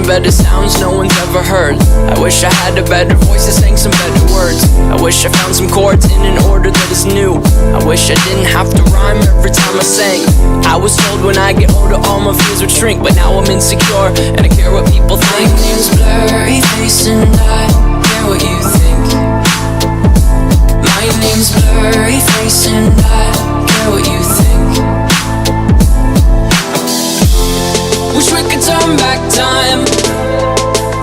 better sounds no one's ever heard. I wish I had a better voice that sang some better words. I wish I found some chords in an order that is new. I wish I didn't have to rhyme every time I sang. I was told when I get older all my fears would shrink, but now I'm insecure and I care what people think. My name's Blurryface and I care what you think. My name's Blurryface and I care what you think. Wish we could turn back time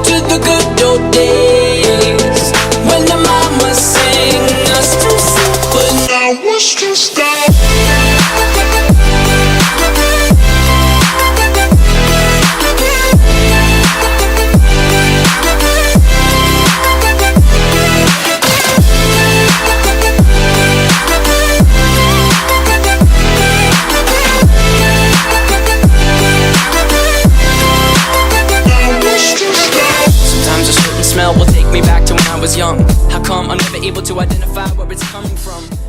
to the good old days when the mama sang us to sleep, but now it's just smell will take me back to when I was young. How come I'm never able to identify where it's coming from?